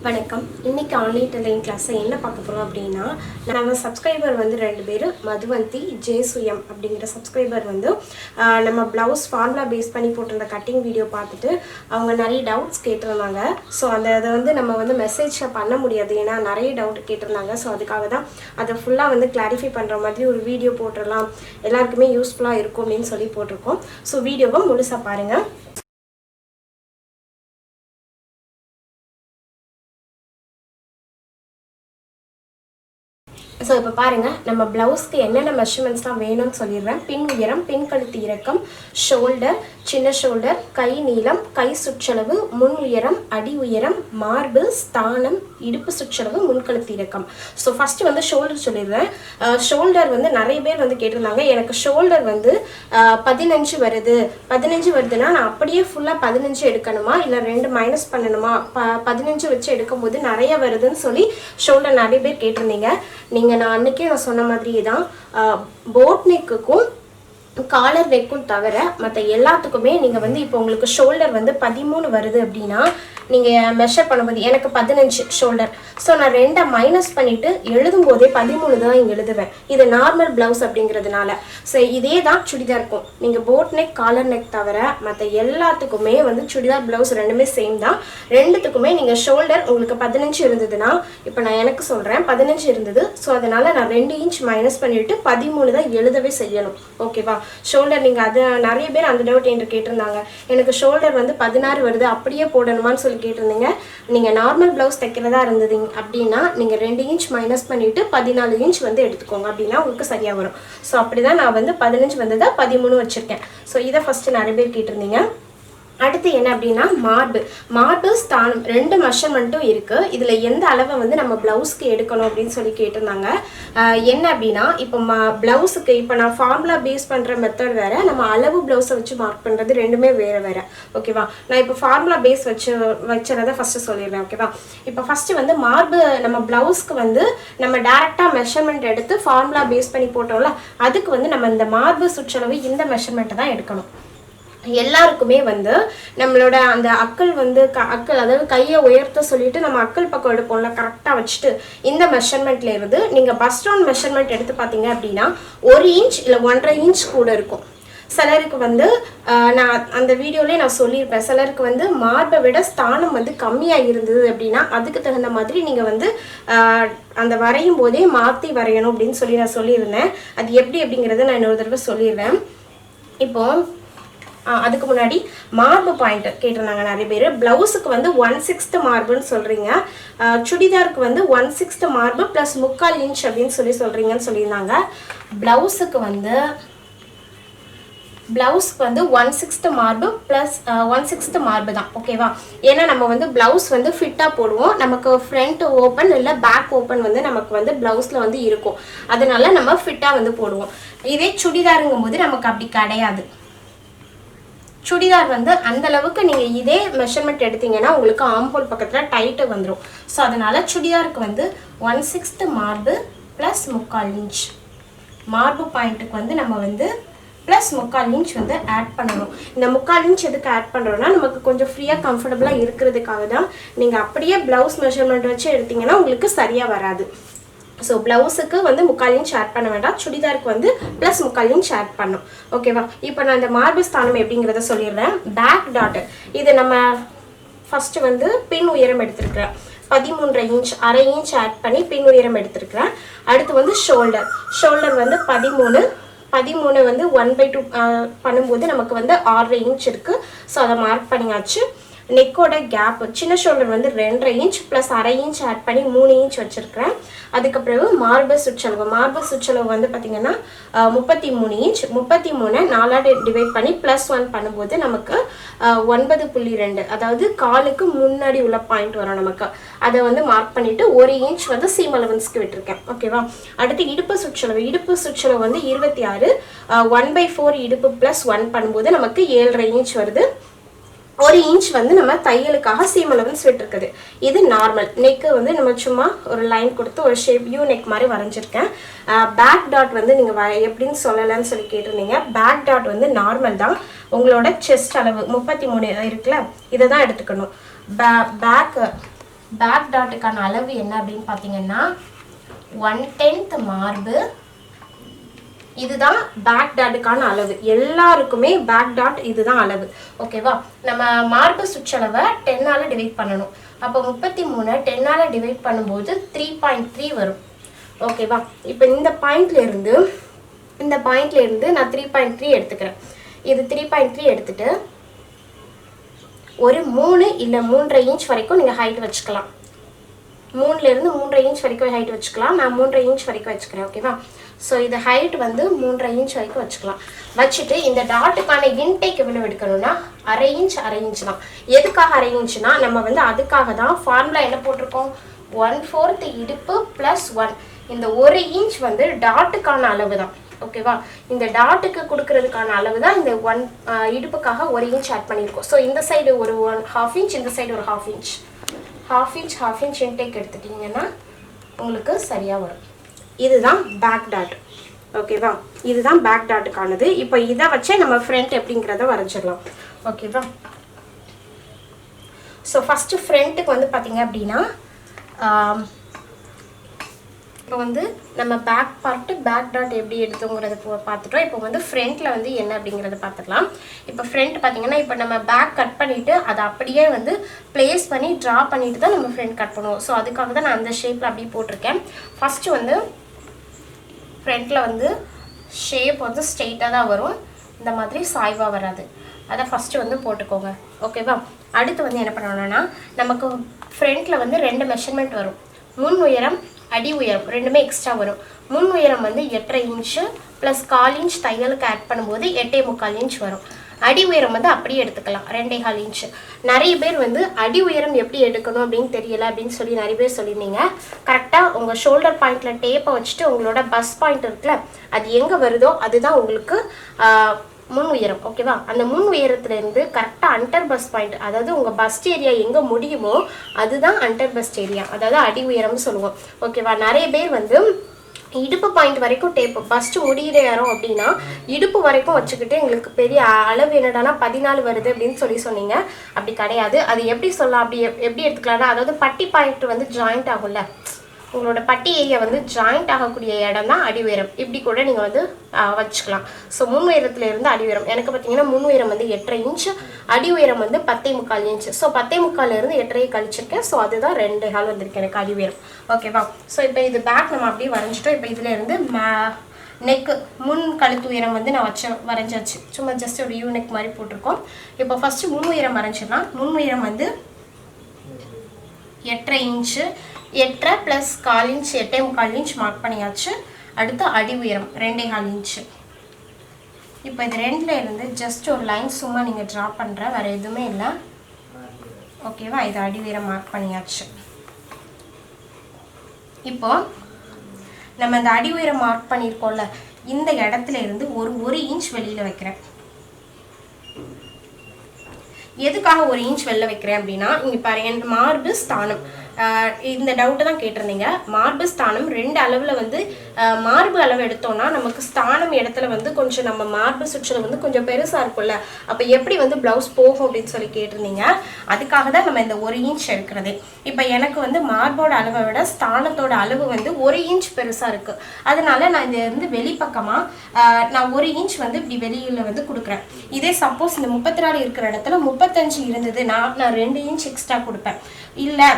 வணக்கம். இன்னைக்கு online tailoring கிளாஸில் என்ன பார்க்க போகிறோம் அப்படின்னா, நம்ம சப்ஸ்கிரைபர் வந்து 2 பேர் மதுவந்தி ஜெயசுயம் அப்படிங்கிற சப்ஸ்கிரைபர் வந்து நம்ம ப்ளவுஸ் ஃபார்முலா பேஸ் பண்ணி போட்டிருந்த கட்டிங் வீடியோ பார்த்துட்டு அவங்க நிறைய டவுட்ஸ் கேட்டிருந்தாங்க. ஸோ அதை வந்து நம்ம வந்து மெசேஜில் பண்ண முடியாது, ஏன்னா நிறைய டவுட் கேட்டிருந்தாங்க. ஸோ அதுக்காக தான் அதை ஃபுல்லாக வந்து கிளாரிஃபை பண்ணுற மாதிரி ஒரு வீடியோ போட்டுடலாம், எல்லாருக்குமே யூஸ்ஃபுல்லாக இருக்கும் அப்படின்னு சொல்லி போட்டிருக்கோம். ஸோ வீடியோவை முழுசாக பாருங்கள். ஸோ இப்போ பாருங்கள், நம்ம ப்ளவுஸ்க்கு என்னென்ன மெஷர்மெண்ட்ஸ்லாம் வேணும்னு சொல்லிடுறேன். பின் உயரம், பின் கழுத்து இறக்கம், ஷோல்டர், சின்ன ஷோல்டர், கை நீளம், கை சுற்றளவு, முன் உயரம், அடி உயரம், மார்பு, ஸ்தானம், இடுப்பு சுற்றளவு, முன்கழுத்து இறக்கம். ஸோ ஃபஸ்ட்டு வந்து ஷோல்டர் சொல்லிடுறேன். ஷோல்டர் வந்து நிறைய பேர் வந்து கேட்டிருந்தாங்க, எனக்கு ஷோல்டர் வந்து 15 வருது. 15 வருதுன்னா நான் அப்படியே ஃபுல்லாக 15 எடுக்கணுமா, இல்லை 2 மைனஸ் பண்ணணுமா, 15 வச்சு எடுக்கும் போது நிறைய வருதுன்னு சொல்லி ஷோல்டர் நிறைய பேர் கேட்டிருந்தீங்க. நான் அன்னைக்கே நான் சொன்ன மாதிரியே தான், போட் நெக்குக்கும் காலர் நெக்கும் தவிர மற்ற எல்லாத்துக்குமே நீங்கள் வந்து இப்போ உங்களுக்கு ஷோல்டர் வந்து 13 வருது அப்படின்னா நீங்கள் மெஷர் பண்ணும்போது எனக்கு 15 ஷோல்டர். ஸோ நான் 2 மைனஸ் பண்ணிவிட்டு எழுதும் போதே 13 தான் இங்கே எழுதுவேன். இது நார்மல் ப்ளவுஸ் அப்படிங்கிறதுனால. ஸோ இதே தான் சுடிதார் இருக்கும். நீங்கள் போட் நெக் காலர் நெக் தவிர மற்ற எல்லாத்துக்குமே வந்து சுடிதார் ப்ளவுஸ் ரெண்டுமே சேம் தான். ரெண்டுத்துக்குமே நீங்கள் ஷோல்டர் உங்களுக்கு 15 இருந்ததுன்னா, இப்போ நான் எனக்கு சொல்கிறேன் 15 இருந்தது. ஸோ அதனால் நான் 2 இன்ச் மைனஸ் பண்ணிவிட்டு 13 தான் எழுதவே செய்யணும். ஓகேவா? ஷோல்டர் நீங்கள் அது நிறைய பேர் அந்த டவுட் என்று கேட்டிருந்தாங்க, எனக்கு ஷோல்டர் வந்து 16 வருது அப்படியே போடணுமான்னு சொல்லி கேட்டிருந்தீங்க. நீங்கள் நார்மல் ப்ளவுஸ் தைக்கிறதா இருந்தது அப்படின்னா நீங்கள் 2 இன்ச் மைனஸ் பண்ணிவிட்டு 14 இன்ச் வந்து எடுத்துக்கோங்க, அப்படின்னா உங்களுக்கு சரியாக வரும். ஸோ அப்படி தான் நான் வந்து 15 வந்ததை 13 வச்சுருக்கேன். ஸோ இதை ஃபஸ்ட்டு நிறைய பேர் கேட்டிருந்தீங்க. அடுத்து என்ன அப்படின்னா, மார்பு ஸ்தானம் 2 மெஷர்மெண்ட்டும் இருக்குது. இதில் எந்த அளவை வந்து நம்ம ப்ளவுஸ்க்கு எடுக்கணும் அப்படின்னு சொல்லி கேட்டிருந்தாங்க. என்ன அப்படின்னா, இப்போ ப்ளவுஸுக்கு இப்போ நான் ஃபார்முலா பேஸ் பண்ணுற மெத்தட் வேறு, நம்ம அளவு ப்ளவுஸை வச்சு மார்க் பண்ணுறது ரெண்டுமே வேறு. ஓகேவா? நான் இப்போ ஃபார்முலா பேஸ் வச்சுறதை ஃபஸ்ட்டு சொல்லிடுறேன். ஓகேவா? இப்போ ஃபஸ்ட்டு வந்து மார்பு நம்ம ப்ளவுஸ்க்கு வந்து நம்ம டேரெக்டாக மெஷர்மெண்ட் எடுத்து ஃபார்முலா பேஸ் பண்ணி போட்டோம்ல, அதுக்கு வந்து நம்ம இந்த மார்பு சுற்றளவு இந்த மெஷர்மெண்ட்டை தான் எடுக்கணும். எல்லாருக்குமே வந்து நம்மளோட அந்த அக்கள் வந்து அக்கள், அதாவது கையை உயர்த்த சொல்லிட்டு நம்ம அக்கள் பக்கம் எடுப்போம்ல, கரெக்டாக வச்சுட்டு இந்த மெஷர்மெண்ட்ல இருந்து நீங்கள் பஸ்ட் ரவுண்ட் மெஷர்மெண்ட் எடுத்து பார்த்தீங்க அப்படின்னா 1 இன்ச் இல்லை 1.5 இன்ச் கூட இருக்கும். சிலருக்கு வந்து நான் அந்த வீடியோலேயே நான் சொல்லியிருப்பேன், சிலருக்கு வந்து மார்பை விட ஸ்தானம் வந்து கம்மியாக இருந்தது அப்படின்னா அதுக்கு தகுந்த மாதிரி நீங்கள் வந்து அந்த வரையும் போதே மாற்றி வரையணும் அப்படின்னு சொல்லி நான் சொல்லியிருந்தேன். அது எப்படி அப்படிங்கிறத நான் இன்னொரு தடவை சொல்லிடுறேன். இப்போ அதுக்கு முன்னாடி மார்பு பாயிண்ட் கேட்டிருந்தாங்க நிறைய பேர். ப்ளவுஸுக்கு வந்து 1/6 மார்புன்னு சொல்கிறீங்க, சுடிதாருக்கு வந்து 1/6 மார்பு ப்ளஸ் 3/4 இன்ச் அப்படின்னு சொல்கிறீங்கன்னு சொல்லியிருந்தாங்க. ப்ளவுஸுக்கு வந்து 1/6 மார்பு ப்ளஸ் 1/6 மார்பு தான். ஓகேவா? ஏன்னா நம்ம வந்து ப்ளவுஸ் வந்து ஃபிட்டாக போடுவோம், நமக்கு ஃப்ரண்ட் ஓப்பன் இல்லை பேக் ஓப்பன் வந்து நமக்கு வந்து ப்ளவுஸில் வந்து இருக்கும், அதனால நம்ம ஃபிட்டாக வந்து போடுவோம். இதே சுடிதாருங்கும் போது நமக்கு அப்படி கிடையாது. சுடிதார் வந்து அந்த அளவுக்கு நீங்கள் இதே மெஷர்மெண்ட் எடுத்தீங்கன்னா உங்களுக்கு ஆம்போல் பக்கத்தில் டைட்டு வந்துடும். ஸோ அதனால் சுடிதாருக்கு வந்து 1/6 மார்பு ப்ளஸ் 3/4 இன்ச். மார்பு பாயிண்ட்டுக்கு வந்து நம்ம வந்து ப்ளஸ் 3/4 இன்ச் வந்து ஆட் பண்ணணும். இந்த 3/4 இன்ச் எதுக்கு ஆட் பண்ணுறோன்னா, நமக்கு கொஞ்சம் ஃப்ரீயாக கம்ஃபர்டபுளாக இருக்கிறதுக்காக தான். நீங்கள் அப்படியே ப்ளவுஸ் மெஷர்மெண்ட் வச்சு எடுத்தீங்கன்னா உங்களுக்கு சரியாக வராது. ஸோ ப்ளவுஸுக்கு வந்து 3/4 இன்ச் ஆட் பண்ண வேண்டாம், சுடிதாருக்கு வந்து ப்ளஸ் 3/4 இன்ச் ஆட் பண்ணும். ஓகேவா? இப்போ நான் இந்த மார்பு ஸ்தானம் எப்படிங்கிறத சொல்லிடுறேன். பேக் டாட், இது நம்ம ஃபஸ்ட்டு வந்து பின் உயரம் எடுத்துருக்கிறேன் 13.5 இன்ச், 1/2 இன்ச் ஆட் பண்ணி பின் உயரம் எடுத்துருக்கிறேன். அடுத்து வந்து ஷோல்டர் வந்து 13 வந்து 1/2 பண்ணும்போது நமக்கு வந்து 6.5 இன்ச் இருக்குது. ஸோ அதை மார்க் பண்ணியாச்சு. நெக்கோட கேப், சின்ன ஷோல்டர் வந்து 2.5 இன்ச் ப்ளஸ் 1/2 இன்ச் ஆட் பண்ணி 3 இன்ச் வச்சுருக்கிறேன். அதுக்கப்புறம் மார்பு சுற்றளவு வந்து பார்த்திங்கன்னா 33 இன்ச். 33 4ஆல் டிவைட் பண்ணி ப்ளஸ் 1 பண்ணும்போது நமக்கு 9.2, அதாவது காலுக்கு முன்னாடி உள்ள பாயிண்ட் வரும் நமக்கு. அதை வந்து மார்க் பண்ணிவிட்டு 1 இன்ச் வந்து சீம் அலவன்ஸ்க்கு விட்டுருக்கேன். ஓகேவா? அடுத்து இடுப்பு சுற்றளவு வந்து 26, 1/4 இடுப்பு ப்ளஸ் 1 பண்ணும்போது நமக்கு 7.5 இன்ச் வருது. 1 இன்ச் வந்து நம்ம தையலுக்காக சீம் அலவன்ஸ் விட்டுருக்குது. இது நார்மல் நெக்கு வந்து நம்ம சும்மா ஒரு லைன் கொடுத்து ஒரு ஷேப் யூ நெக் மாதிரி வரைஞ்சிருக்கேன். பேக் டாட் வந்து நீங்கள் எப்படின்னு சொல்லலான்னு சொல்லி கேட்டிருந்தீங்க. பேக் டாட் வந்து நார்மல் தான். உங்களோட செஸ்ட் அளவு 33 இருக்குல்ல, இதை தான் எடுத்துக்கணும். பேக் பேக் டாட்டுக்கான அளவு என்ன அப்படின்னு பார்த்தீங்கன்னா 1/10 மார்பு. இதுதான் பேக் டாட்டுக்கான அளவு. எல்லாருக்குமே பேக் டாட் இதுதான் அளவு. ஓகேவா? நம்ம மார்பு சுற்றளவை 10ஆல டிவைட் பண்ணணும். அப்போ 33 10ஆல டிவைட் பண்ணும்போது 3.3 வரும். ஓகேவா? இப்போ இந்த பாயிண்ட்ல இருந்து நான் 3.3 எடுத்துக்கிறேன். இது 3.3 எடுத்துட்டு ஒரு 3 இல்லை 3.5 இன்ச் வரைக்கும் நீங்கள் ஹைட் வச்சுக்கலாம். 3லேருந்து 3.5 இன்ச் வரைக்கும் ஹைட் வச்சுக்கலாம். நான் 3.5 இன்ச் வரைக்கும் வச்சுக்கிறேன். ஓகேவா? ஸோ இது ஹைட் வந்து 3.5 இன்ச் வரைக்கும் வச்சுக்கலாம். வச்சுட்டு இந்த டாட்டுக்கான இன்டேக் எவ்வளோ எடுக்கணும்னா 1/2 இன்ச் தான். எதுக்காக 1/2 இன்ச்னா நம்ம வந்து அதுக்காக தான் ஃபார்முலா என்ன போட்டிருக்கோம், 1/4 இடுப்பு ப்ளஸ் 1. இந்த 1 இன்ச் வந்து டாட்டுக்கான அளவு தான். ஓகேவா? இந்த டாட்டுக்கு கொடுக்கறதுக்கான அளவு தான் இந்த 1 இடுப்புக்காக 1 இன்ச் ஆட் பண்ணியிருக்கோம். ஸோ இந்த சைடு ஒரு 1/2 இன்ச், இந்த சைடு ஒரு 1/2 இன்ச். 1/2 இன்ச் இன்டேக் எடுத்துட்டிங்கன்னா உங்களுக்கு சரியாக வரும். இதுதான் பேக் டாட். ஓகேவா? இதுதான் பேக் டாட்டுக்கானது. இப்போ இதை வச்சே நம்ம ஃப்ரண்ட் எப்படிங்கிறத வரைஞ்சிடலாம். ஓகேவா? ஸோ ஃபஸ்ட்டு ஃப்ரண்ட்டுக்கு வந்து பார்த்தீங்க அப்படின்னா இப்போ வந்து நம்ம பேக் பார்ட்டு பேக் டாட் எப்படி எடுத்தோங்கிறத பார்த்துட்டோம். இப்போ வந்து ஃப்ரண்ட்டில் வந்து என்ன அப்படிங்கிறத பார்த்துக்கலாம். இப்போ ஃப்ரண்ட் பார்த்தீங்கன்னா இப்போ நம்ம பேக் கட் பண்ணிவிட்டு அதை அப்படியே வந்து ப்ளேஸ் பண்ணி ட்ரா பண்ணிட்டு தான் நம்ம ஃப்ரண்ட் கட் பண்ணுவோம். ஸோ அதுக்காக தான் நான் அந்த ஷேப்பில் அப்படியே போட்டிருக்கேன். ஃபஸ்ட்டு வந்து ஃப்ரண்ட்டில் வந்து ஷேப் வந்து ஸ்ட்ரெயிட்டாக தான் வரும், இந்த மாதிரி சாய்வாக வராது. அதை ஃபஸ்ட்டு வந்து போட்டுக்கோங்க. ஓகேவா? அடுத்து வந்து என்ன பண்ணணும்னா நமக்கு ஃப்ரண்ட்டில் வந்து 2 மெஷர்மெண்ட் வரும். முன் உயரம் அடி உயரம் ரெண்டுமே எக்ஸ்ட்ரா வரும். முன் உயரம் வந்து 8.5 இன்ச்சு ப்ளஸ் 1/4 இன்ச் தையலுக்கு ஆட் பண்ணும்போது 8.75 இன்ச் வரும். அடி உயரம் வந்து அப்படியே எடுத்துக்கலாம் 2.25 இன்ச்சு. நிறைய பேர் வந்து அடி உயரம் எப்படி எடுக்கணும் அப்படின்னு தெரியல அப்படின்னு சொல்லி நிறைய பேர் சொல்லியிருந்தீங்க. கரெக்டாக உங்கள் ஷோல்டர் பாயிண்டில் டேப்பை வச்சுட்டு உங்களோட பஸ் பாயிண்ட் இருக்குல்ல, அது எங்கே வருதோ அதுதான் உங்களுக்கு முன் உயரம். ஓகேவா? அந்த முன் உயரத்துலேருந்து கரெக்டாக அண்டர் பஸ் பாயிண்ட், அதாவது உங்கள் பஸ்ட் ஏரியா எங்கே முடியுமோ அதுதான் அண்டர் பஸ்ட் ஏரியா, அதாவது அடி உயரம்னு சொல்லுவோம். ஓகேவா? நிறைய பேர் வந்து இடுப்பு பாயிண்ட் வரைக்கும் டேப்பு பஸ்ட்டு முடிகிற இடம் அப்படின்னா இடுப்பு வரைக்கும் வச்சுக்கிட்டு எங்களுக்கு பெரிய அளவு என்னடானா 14 வருது அப்படின்னு சொன்னீங்க. அப்படி கிடையாது. அது எப்படி சொல்லலாம், அப்படி எப்படி எடுத்துக்கலாம்னா, அதாவது பட்டி பாயிண்ட் வந்து ஜாயிண்ட் ஆகும்ல, உங்களோட பட்டி ஏரியா வந்து ஜாயிண்ட் ஆகக்கூடிய இடம் தான் அடி உயரம். இப்படி கூட நீங்கள் வந்து வச்சுக்கலாம். ஸோ முன் உயரத்துல இருந்து அடி உயரம் எனக்கு பார்த்தீங்கன்னா முன் உயரம் வந்து 8.5 இன்ச்சு, அடி உயரம் வந்து 10.75 இன்ச்சு. ஸோ 10.75 8.5 கழிச்சிருக்கேன். ஸோ அதுதான் 2.25 வந்திருக்கு எனக்கு அடி உயரம். ஓகேவா? ஸோ இப்போ இது பேக் நம்ம அப்படியே வரைஞ்சிட்டோம். இப்போ இதில் இருந்து நெக்கு முன் கழுத்து உயரம் வந்து நான் வரைஞ்சாச்சு. சும்மா ஜஸ்ட் ஒரு யூ நெக் மாதிரி போட்டிருக்கோம். இப்போ ஃபஸ்ட்டு முன் உயரம் வரைஞ்சிடலாம். முன் உயரம் வந்து 8.5 இன்ச்சு, 8 + 1/4 இன்ச் 8.75 இன்ச் மார்க் பண்ணியாச்சு. அடுத்து அடி உயரம் 2.25 இன்ச்சு. இப்போ இது ரெண்டில் இருந்து ஜஸ்ட் ஒரு லைன் சும்மா நீங்கள் ட்ரா பண்ணுற, வேறு எதுவுமே இல்லை. ஓகேவா? இது அடி உயரம் மார்க் பண்ணியாச்சு. இப்போ நம்ம இந்த அடி உயரம் மார்க் பண்ணியிருக்கோம்ல, இந்த இடத்துல இருந்து ஒரு 1 இன்ச் வெளியில் வைக்கிறேன். எதுக்காக 1 இன்ச் வெளில வைக்கிறேன் அப்படின்னா, இங்கே பாருங்க, எனக்கு மார்பு ஸ்தானம் இந்த டவுட்டை தான் கேட்டிருந்தீங்க. மார்பு ஸ்தானம் 2 அளவில் வந்து மார்பு அளவு எடுத்தோம்னா நமக்கு ஸ்தானம் இடத்துல வந்து கொஞ்சம் நம்ம மார்பு சுற்றளவு வந்து கொஞ்சம் பெருசாக இருக்கும்ல, அப்போ எப்படி வந்து ப்ளவுஸ் போகும் அப்படின்னு சொல்லி கேட்டிருந்தீங்க. அதுக்காக தான் நம்ம இந்த 1 இன்ச் எடுக்கிறது. இப்போ எனக்கு வந்து மார்போட அளவை விட ஸ்தானத்தோட அளவு வந்து 1 இன்ச் பெருசாக இருக்குது. அதனால நான் இந்த இருந்து வெளிப்பக்கமாக நான் 1 இன்ச் வந்து இப்படி வெளியில் வந்து கொடுக்குறேன். இதே சப்போஸ் இந்த 34 இருக்கிற இடத்துல 35 இருந்தது, நான் 2 இன்ச் எக்ஸ்ட்ரா கொடுப்பேன். இல்லை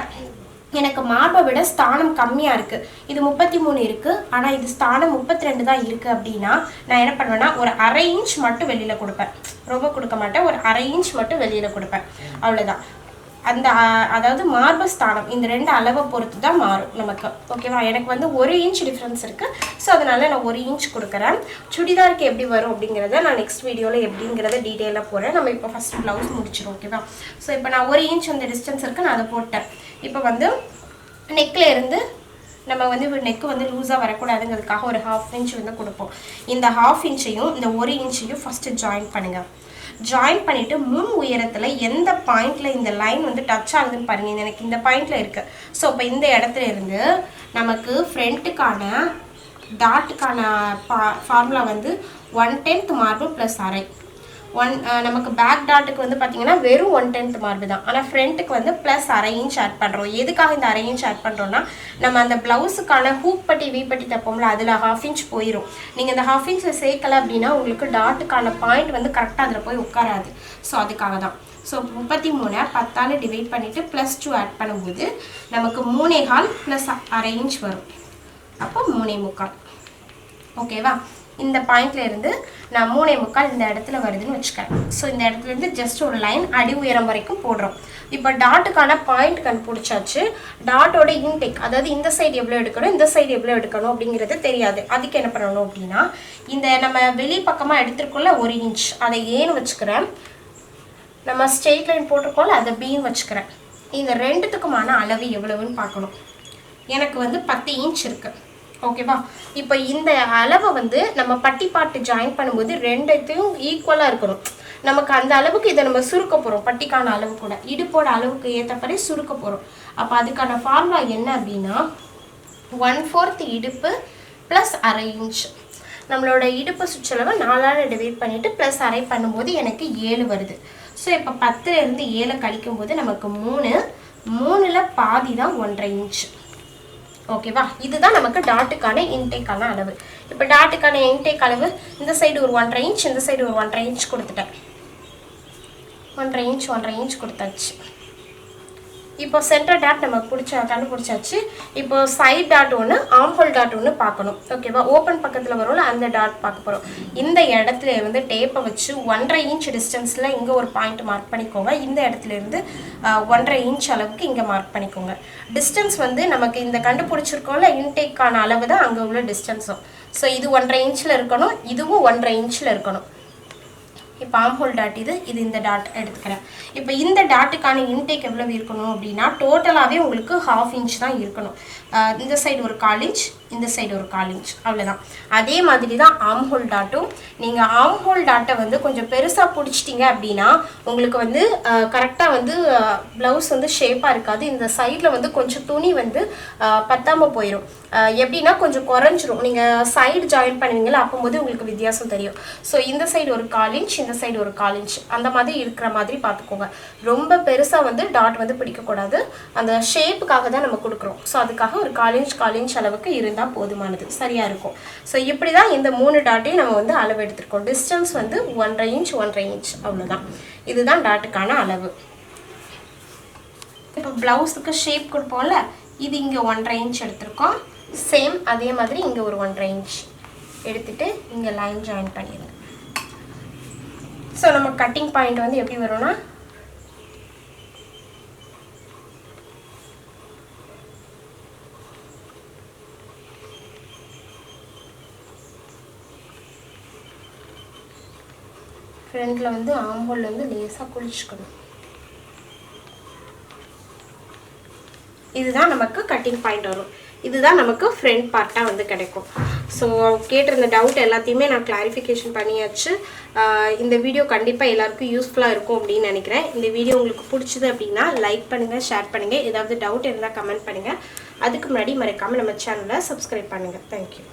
எனக்கு மார்பை விட ஸ்தானம் கம்மியாக இருக்குது, இது 33 இருக்குது, ஆனால் இது ஸ்தானம் 32 தான் இருக்குது அப்படின்னா நான் என்ன பண்ணுவேன்னா ஒரு 1/2 இன்ச் மட்டும் வெளியில் கொடுப்பேன். ரொம்ப கொடுக்க மாட்டேன், ஒரு 1/2 இன்ச் மட்டும் வெளியில் கொடுப்பேன். அவ்வளோதான். அந்த அதாவது மார்பு ஸ்தானம் இந்த 2 அளவை பொறுத்து தான் மாறும் நமக்கு. ஓகேவா? எனக்கு வந்து 1 இன்ச் டிஃப்ரென்ஸ் இருக்குது. ஸோ அதனால நான் 1 இன்ச் கொடுக்குறேன். சுடிதாருக்கு எப்படி வரும் அப்படிங்கிறத நான் நெக்ஸ்ட் வீடியோவில் எப்படிங்கிறத டீட்டெயிலாக போகிறேன். நம்ம இப்போ ஃபஸ்ட் ப்ளவுஸ் முடிச்சிடும். ஓகேவா? ஸோ இப்போ நான் 1 இன்ச் அந்த டிஸ்டன்ஸ் இருக்குது, நான் அதை போட்டேன். இப்போ வந்து நெக்கில் இருந்து நம்ம வந்து நெக்கு வந்து லூஸாக வரக்கூடாதுங்கிறதுக்காக ஒரு 1/2 இன்ச் வந்து கொடுப்போம். இந்த 1/2 இன்ச்சையும் இந்த 1 இன்ச்சையும் ஃபஸ்ட்டு ஜாயின் பண்ணுங்கள். ஜாயின் பண்ணிவிட்டு முன் உயரத்தில் எந்த பாயிண்டில் இந்த லைன் வந்து டச் ஆகுதுன்னு பாருங்கள். எனக்கு இந்த பாயிண்டில் இருக்குது. ஸோ இப்போ இந்த இடத்துல இருந்து நமக்கு ஃப்ரண்ட்டுக்கான டாட்டுக்கான ஃபார்முலா வந்து 1/10 மார்பு + 1/2. நமக்கு பேக் டாட்டுக்கு வந்து பார்த்தீங்கன்னா வெறும் 1/10 மார்பு தான். ஆனால் ஃப்ரண்ட்டுக்கு வந்து ப்ளஸ் அரை இன்ச் ஆட் பண்ணுறோம். எதுக்காக இந்த அரை இன்ச் ஆட் பண்ணுறோன்னா நம்ம அந்த ப்ளவுஸுக்கான ஹூக் பட்டி வீப்பட்டி தப்போம்ல அதில் 1/2 இன்ச் போயிடும். நீங்கள் இந்த 1/2 இன்ச்சில் சேர்க்கலை அப்படின்னா உங்களுக்கு டாட்டுக்கான பாயிண்ட் வந்து கரெக்டாக அதில் போய் உட்காராது. ஸோ அதுக்காக தான். ஸோ 33 10ஆல் டிவைட் பண்ணிவிட்டு +2 ஆட் பண்ணும்போது நமக்கு 3/4 ப்ளஸ் அரை இன்ச் வரும். அப்போ 3/4. ஓகேவா? இந்த பாயிண்ட்ல இருந்து நான் 3/4 இந்த இடத்துல வருதுன்னு வச்சுக்கிறேன். ஸோ இந்த இடத்துல இருந்து ஜஸ்ட் ஒரு லைன் அடி உயரம் வரைக்கும் போடுறோம். இப்போ டாட்டுக்கான பாயிண்ட் கண்டுபிடிச்சாச்சு. டாட்டோட இன்டேக், அதாவது இந்த சைடு எவ்வளோ எடுக்கணும், இந்த சைடு எவ்வளோ எடுக்கணும் அப்படிங்கிறது தெரியாது. அதுக்கு என்ன பண்ணணும் அப்படின்னா இந்த நம்ம வெளி பக்கமாக எடுத்துருக்கோம்ல 1 இன்ச், அதை ஏன்னு வச்சுக்கிறேன். நம்ம ஸ்ட்ரெயிட் லைன் போட்டிருக்கோம்ல அதை பின்னு வச்சுக்கிறேன். இந்த ரெண்டுத்துக்குமான அளவு எவ்வளவுன்னு பார்க்கணும். எனக்கு வந்து 10 இன்ச் இருக்குது. ஓகேவா? இப்போ இந்த அளவை வந்து நம்ம பட்டி பாட்டு ஜாயின் பண்ணும்போது ரெண்டுத்தையும் ஈக்குவலாக இருக்கணும். நமக்கு அந்த அளவுக்கு இதை நம்ம சுருக்க போகிறோம். பட்டிக்கான அளவு கூட இடுப்போட அளவுக்கு ஏற்றப்படி சுருக்க போகிறோம். அப்போ அதுக்கான ஃபார்முலா என்ன அப்படின்னா 1/4 இடுப்பு ப்ளஸ் அரை இன்ச். நம்மளோட இடுப்பு சுற்றளவை 4ஆல் டிவைட் பண்ணிவிட்டு ப்ளஸ் அரை பண்ணும்போது எனக்கு 7 வருது. ஸோ இப்போ 10லேருந்து 7 கழிக்கும்போது நமக்கு 3 பாதி தான் 1/2 இன்ச். ஓகேவா? இதுதான் நமக்கு டாட்டுக்கான இன்டேக்கான அளவு. இப்போ டாட்டுக்கான இன்டேக் அளவு இந்த சைடு ஒரு 1/2 இன்ச், இந்த சைடு ஒரு 1/2 இன்ச் கொடுத்துட்டேன். 1/2 இன்ச் கொடுத்தாச்சு. இப்போ சென்டர் டாட் நம்ம கண்டுபிடிச்சாச்சு. இப்போ சைட் டாட் ஒன்று, ஆம்ஹோல் டாட் ஒன்று பார்க்கணும். ஓகேவா? ஓப்பன் பக்கத்தில் வரும்ல அந்த டாட் பார்க்க போகிறோம். இந்த இடத்துல இருந்து டேப்பை வச்சு 1/2 இன்ச் டிஸ்டன்ஸில் இங்கே ஒரு பாயிண்ட் மார்க் பண்ணிக்கோங்க. இந்த இடத்துல இருந்து 1/2 இன்ச் அளவுக்கு இங்கே மார்க் பண்ணிக்கோங்க. டிஸ்டன்ஸ் வந்து நமக்கு இந்த கண்டுபிடிச்சிருக்கோம்ல இன்டேக்கான அளவு தான் அங்கே உள்ள டிஸ்டன்ஸும். ஸோ இது 1/2 இன்ச்சில் இருக்கணும், இதுவும் 1/2 இன்ச்சில் இருக்கணும். இப்போ ஆம்ஹோல் டாட் இது இந்த டாட் எடுத்துக்கிறேன். இப்போ இந்த டாட்டுக்கான இன்டேக் எவ்வளவு இருக்கணும் அப்படின்னா டோட்டலாகவே உங்களுக்கு 1/2 இன்ச் தான் இருக்கணும். இந்த சைடு ஒரு 1/4 இன்ச், இந்த சைடு ஒரு 1/4 இன்ச், அவ்வளோதான். அதே மாதிரி தான் ஆம்ஹோல் டாட்டும். நீங்கள் ஆம்ஹோல் டாட்டை வந்து கொஞ்சம் பெருசாக பிடிச்சிட்டிங்க அப்படின்னா உங்களுக்கு வந்து கரெக்டாக வந்து ப்ளவுஸ் வந்து ஷேப்பாக இருக்காது. இந்த சைடில் வந்து கொஞ்சம் துணி வந்து பத்தாமல் போயிடும். எப்படின்னா கொஞ்சம் குறைஞ்சிரும். நீங்கள் சைடு ஜாயின் பண்ணுவீங்களா அப்போது உங்களுக்கு வித்தியாசம் தெரியும். ஸோ இந்த சைடு ஒரு 1/4 இன்ச், இந்த சைடு ஒரு 1/4 இன்ச், அந்த மாதிரி இருக்கிற மாதிரி பார்த்துக்கோங்க. ரொம்ப பெருசாக வந்து டாட் வந்து பிடிக்கக்கூடாது. அந்த ஷேப்புக்காக தான் நம்ம கொடுக்குறோம். ஸோ அதுக்காக ஒரு 1/4 இன்ச் அளவுக்கு இருந்தால் போதுமானது, சரியாக இருக்கும். ஸோ இப்படி தான் இந்த 3 டாட்டையும் நம்ம வந்து அளவு எடுத்துருக்கோம். டிஸ்டன்ஸ் வந்து 1/2 இன்ச், அவ்வளோதான். இதுதான் டாட்டுக்கான அளவு. இப்போ ப்ளவுஸுக்கு ஷேப் கொடுப்போம்ல, இது இங்கே 1/2 இன்ச் எடுத்திருக்கோம். சேம் அதே மாதிரி இங்கே ஒரு 1/2 இன்ச் எடுத்துகிட்டு இங்கே லைன் ஜாயின் பண்ணிடுங்க. ஸோ நம்ம கட்டிங் பாயிண்ட் வந்து எப்படி வரும்னா ஃப்ரண்ட்டில் வந்து ஆம்போல் வந்து லேசாக குளிச்சுக்கணும். இதுதான் நமக்கு கட்டிங் பாயிண்ட் வரும். இதுதான் நமக்கு ஃப்ரண்ட் பார்ட்டாக வந்து கிடைக்கும். ஸோ கேட்டிருந்த டவுட் எல்லாத்தையுமே நான் கிளாரிஃபிகேஷன் பண்ணியாச்சு. இந்த வீடியோ கண்டிப்பாக எல்லாருக்கும் யூஸ்ஃபுல்லாக இருக்கும் அப்படின்னு நினைக்கிறேன். இந்த வீடியோ உங்களுக்கு பிடிச்சிது அப்படின்னா லைக் பண்ணுங்கள், ஷேர் பண்ணுங்கள். ஏதாவது டவுட் இருந்தால் கமெண்ட் பண்ணுங்கள். அதுக்கு முன்னாடி மறக்காமல் நம்ம சேனலை சப்ஸ்கிரைப் பண்ணுங்கள். தேங்க்யூ.